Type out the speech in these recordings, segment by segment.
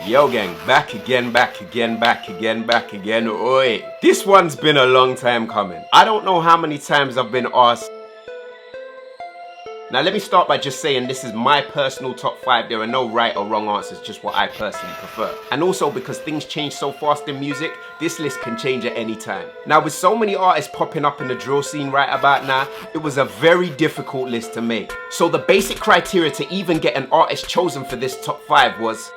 Yo gang, back again. Oi. This one's been a long time coming. I don't know how many times I've been asked. Now let me start by just saying this is my personal top 5. There are no right or wrong answers, just what I personally prefer. And also because things change so fast in music, this list can change at any time. Now with so many artists popping up in the drill scene right about now, it was a very difficult list to make. So the basic criteria to even get an artist chosen for this top 5 was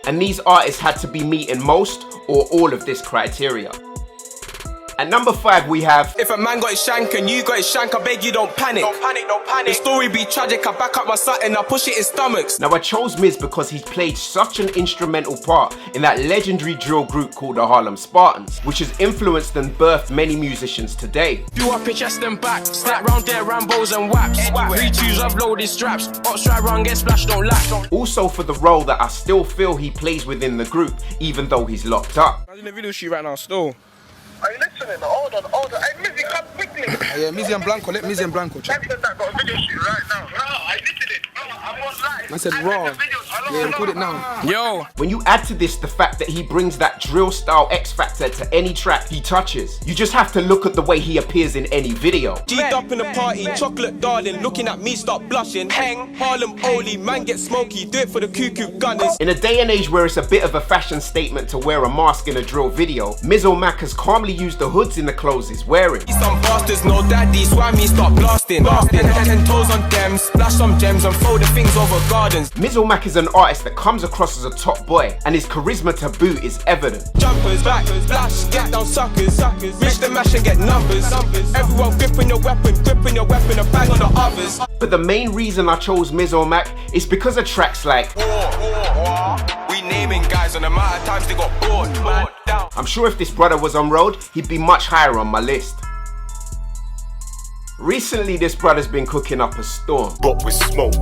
and these artists had to be meeting most or all of this criteria. At number 5 we have, if a man got his shank and you got his shank, I beg you don't panic. Don't panic. The story be tragic, I back up my satin, I push it in stomachs. Now I chose Miz because he's played such an instrumental part in that legendary drill group called the Harlem Spartans, which has influenced and birthed many musicians today. You up in chest and back, snap round there, Rambos and waps. 3-2s, I've loaded straps, ops try round, get splashed, don't lack. Also for the role that I still feel he plays within the group, even though he's locked up. I'm in the video shoot right now, still. Are you listening? Hold on. Hey, Mizzy, come quickly. Yeah, Mizzy and Blanco. Let Mizzy and Blanco check. That got a video shoot right now. Bro, I lifted it. Bro, I'm on live. I said raw. Yeah, record it now. Yo. When you add to this the fact that he brings that drill style X factor to any track he touches, you just have to look at the way he appears in any video. G'd up in the party, chocolate darling, looking at me start blushing. Hang, Harlem Oli, man get smoky, do it for the cuckoo gunners. In a day and age where it's a bit of a fashion statement to wear a mask in a drill video, Mizzo Mac has calmly used the hoods in the clothes he's wearing. Some bastards, no daddy, so I mean start blasting. 10 toes on them, splash some gems and throw the things over gardens. Mizzo Mac is an artist that comes across as a top boy, and his charisma to boot is evident. Jumpers, back, splash, get down suckers. Reach the mash and get numbers. Everyone gripping your weapon, and bang on the others. But the main reason I chose Mizzo Mac is because of tracks like We naming guys on the amount of times they got bored. I'm sure if this brother was on road, he'd be much higher on my list. Recently, this brother's been cooking up a storm. Rock with smoke,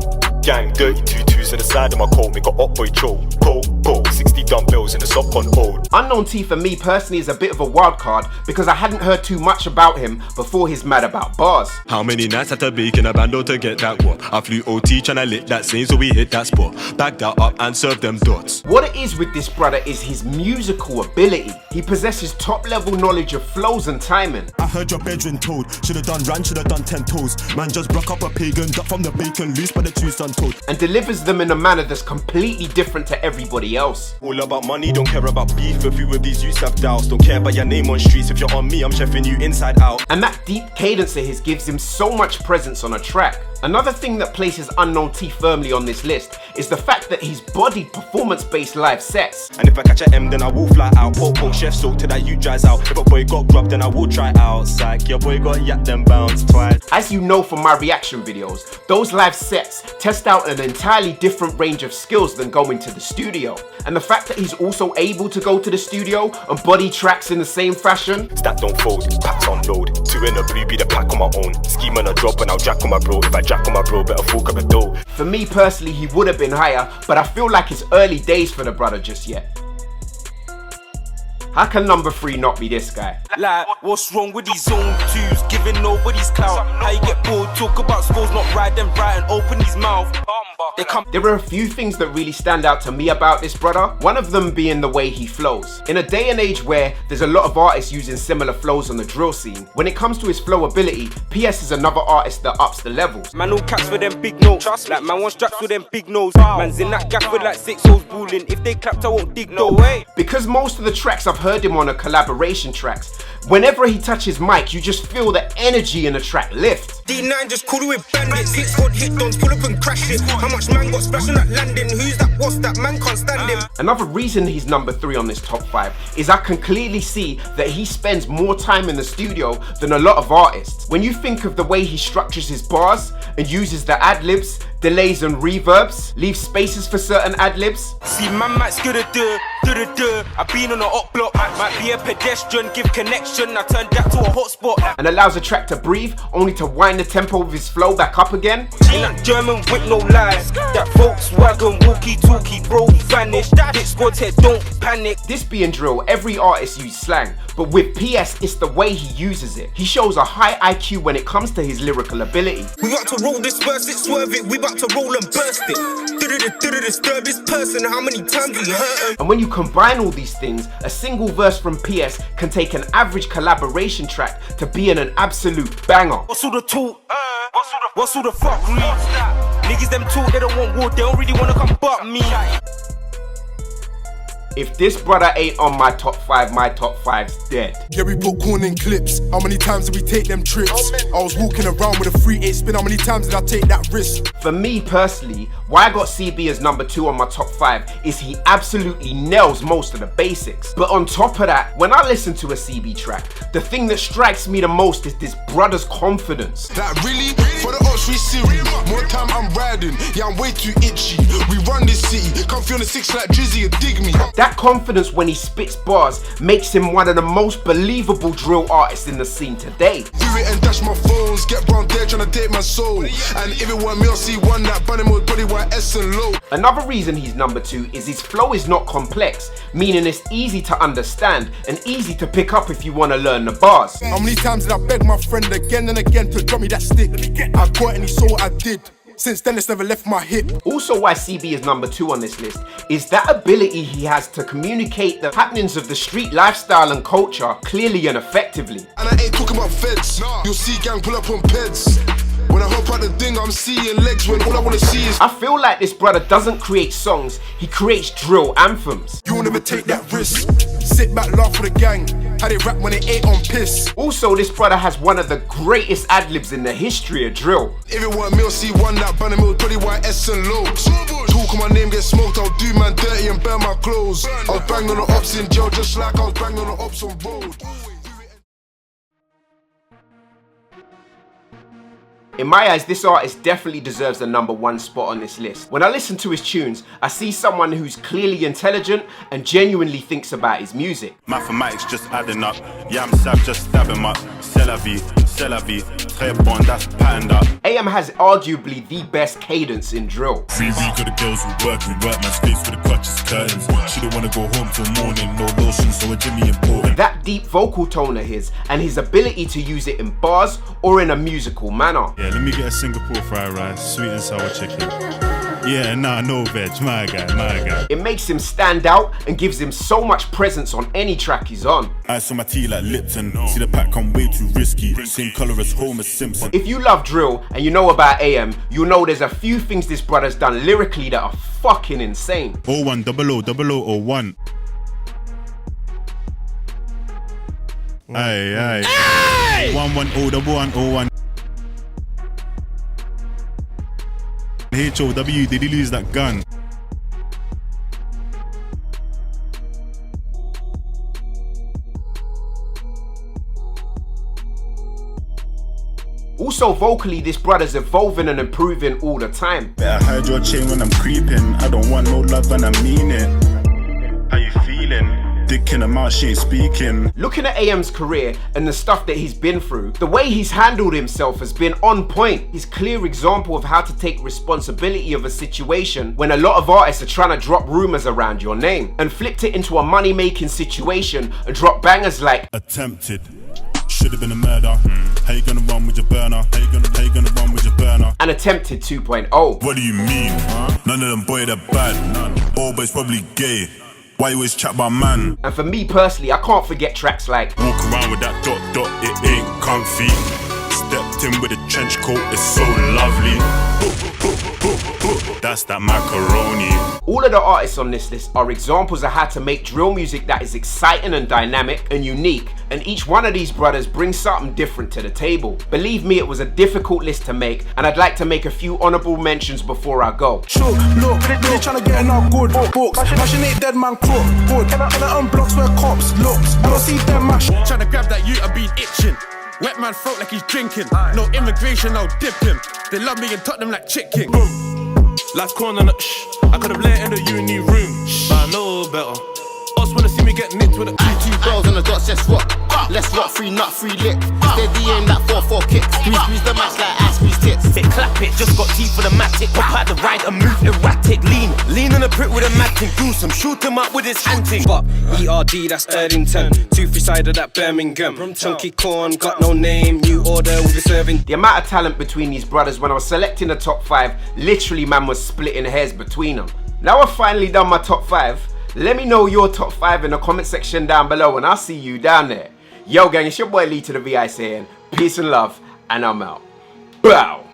gang, dirty 2-2s to the side of my coat, make a hot boy choke. Go, 60 dumbbells in the sock on old. Unknown T for me personally is a bit of a wild card because I hadn't heard too much about him before he's mad about bars. How many nights had to bake in a bando to get that what? I flew OT tryna lit that same so we hit that spot. Back that up and serve them dots. What it is with this brother is his musical ability. He possesses top level knowledge of flows and timing. I heard your bedroom told, should've done ran, should've done 10 toes. Man just broke up a pagan, duck from the bacon, loose by the 2 sun toad. And delivers them in a manner that's completely different to everybody else. All about money, don't care about beef. A few of these youths have doubts. Don't care about your name on streets. If you're on me, I'm chefing you inside out. And that deep cadence of his gives him so much presence on a track. Another thing that places Unknown T firmly on this list is the fact that he's bodied performance-based live sets. And if I catch a M, then I will fly out. Poke chef soak till that you dries out. If a boy got grub, then I will try out. Psych, your boy got yak, then bounce twice. As you know from my reaction videos, those live sets test out an entirely different range of skills than going to the studio. And the fact that he's also able to go to the studio and body tracks in the same fashion. Stack don't fold, packs on load. 2 in a blue, be the pack on my own. Scheme on a drop and I'll jack on my bro. If I jack on my bro, better fork up a dough. For me personally, he would have been higher, but I feel like it's early days for the brother just yet. How can number 3 not be this guy? Like, what's wrong with these zone 2s? Giving nobody's clout. How you get bored? Talk about scores, not ride them right and open his mouth. They come. There are a few things that really stand out to me about this brother, one of them being the way he flows. In a day and age where there's a lot of artists using similar flows on the drill scene, when it comes to his flow ability, PS is another artist that ups the levels. Man, all caps for them big notes. Like man, one straps with them big nose. Man's in that gap with like 6 holes balling. If they clapped, I won't dig no way. Because most of the tracks I've heard him on are collaboration tracks, whenever he touches mic, you just feel the energy in the track lift. D9 just called with bandits. Hit squad, hit dons, pull up and crash it. How much man got splashing that landing? Who's that? What's that? Man can't stand him. Another reason he's number 3 on this top 5 is I can clearly see that he spends more time in the studio than a lot of artists. When you think of the way he structures his bars and uses the ad-libs, delays and reverbs, leaves spaces for certain ad-libs. See man might skid a I've been on the up block, might be a pedestrian, give connection. connection, I turned that to a hotspot. And allows a track to breathe, only to wind the tempo of his flow back up again. In that German with no lies, that Volkswagen walkie-talkie bro vanished. Hit squad head, don't panic. This being drill, every artist uses slang, but with PS, it's the way he uses it. He shows a high IQ when it comes to his lyrical ability. We about to roll this, burst it, swerve it. We about to roll and burst it. Disturb this person, how many times we hurt him? And when you combine all these things, a single verse from PS can take an average collaboration track to being an absolute banger. What's all the talk? What's all the fuckery? Niggas them talk, they don't want war, they don't really wanna come but me. If this brother ain't on my top 5, my top 5's dead. Yeah, we put corn in clips. How many times did we take them trips? I was walking around with a 3-8 spin. How many times did I take that risk? For me personally, why I got CB as number 2 on my top 5 is he absolutely nails most of the basics. But on top of that, when I listen to a CB track, the thing that strikes me the most is this brother's confidence. Like really? For the ops we serious. More time I'm riding. Yeah, I'm way too itchy. We run this city. Comfy on the 6 like Drizzy and dig me. That confidence when he spits bars makes him one of the most believable drill artists in the scene today. Do it and dash my phones, get brown there trying to date my soul. And if it weren't me, I'll see one that bunny mode body white S and low. Another reason he's number 2 is his flow is not complex, meaning it's easy to understand and easy to pick up if you want to learn the bars. How many times did I beg my friend again and again to drop me that stick? I got it and he saw what I did. Since then, it's never left my hip. Also, why CB is number 2 on this list is that ability he has to communicate the happenings of the street lifestyle and culture clearly and effectively. And I ain't talking about feds. You'll see gang pull up on peds. When I hop out the thing, I'm seeing legs when all I wanna see is. I feel like this brother doesn't create songs, he creates drill anthems. You will never take that risk. Sit back, laugh for the gang. How they rap when they ain't on piss. Also, this brother has one of the greatest ad-libs in the history of drill. If it weren't me, I'll see one that bunny milk, body white S and loads. Talk on my name, get smoked, I'll do man dirty and burn my clothes. I was banged on the ops in jail just like I was banged on the ops on road. In my eyes, this artist definitely deserves the number 1 spot on this list. When I listen to his tunes, I see someone who's clearly intelligent and genuinely thinks about his music. Mathematics just adding up. Yam Sav just stab him up. C'est la vie, très bon, that's patterned up. AM has arguably the best cadence in drill. Free week of the girls who work my space for the crutches, curtains. She don't wanna go home till morning, no lotion, so a Jimmy important. That deep vocal tone of his and his ability to use it in bars or in a musical manner. Yeah, let me get a Singapore fried rice, sweet and sour chicken. Yeah, nah, no veg, my guy. It makes him stand out and gives him so much presence on any track he's on. Ice on my tea like Lipton, see the pack come way too risky. Same colour as Homer Simpson. If you love drill and you know about AM, you'll know there's a few things this brother's done lyrically that are fucking insane. 010001. Aye. 1101101. HOW, did he lose that gun? Also vocally, this brother's evolving and improving all the time. Better hide your chain when I'm creeping. I don't want no love and I mean it. How you feeling? Dick in the mouth, she ain't speaking. Looking at AM's career and the stuff that he's been through, the way he's handled himself has been on point. He's a clear example of how to take responsibility of a situation when a lot of artists are trying to drop rumors around your name, and flipped it into a money-making situation and dropped bangers like attempted. Should have been a murder. How you gonna run with your burner? How you gonna run with your burner? and Attempted 2.0. What do you mean? None of them boy that bad. All boys probably gay. Why you always chat about man? And for me personally, I can't forget tracks like Walk around with that dot, it ain't comfy. Stepped in with a trench coat, it's so lovely. That's that macaroni. All of the artists on this list are examples of how to make drill music that is exciting and dynamic and unique, and each one of these brothers brings something different to the table. Believe me, it was a difficult list to make, and I'd like to make a few honourable mentions before I go. Sure, look, really trying to get in our good books. Mashing ain't dead man crook, good. And I unblocks where cops looks. I don't see them mash. Trying to grab that youth, I been itching. Wet man throat like he's drinking. No immigration, I'll dip him. They love me and Tottenham like chicken. Life's corner, I could have let in the uni room, but I know better. Us wanna see me get nicked with a 2 bells on the dot, says what? Let's rock free, nut free lick. Steady aim like 4-4 kicks. Squeeze the match like ice squeeze tits. Hit clap it, just got teeth for the matic. Hop out the ride and move erratic. Lean on a prick with a matting. Gruesome, shoot him up with his hunting. But ERD, that's Erdington. 2-3-sided at Birmingham. Chunky corn, got no name. New order, we'll be serving. The amount of talent between these brothers when I was selecting the top 5, literally man was splitting hairs between them. Now I've finally done my top 5. Let me know your top 5 in the comment section down below and I'll see you down there. Yo gang, it's your boy LeeToTheVI saying peace and love and I'm out. Bow.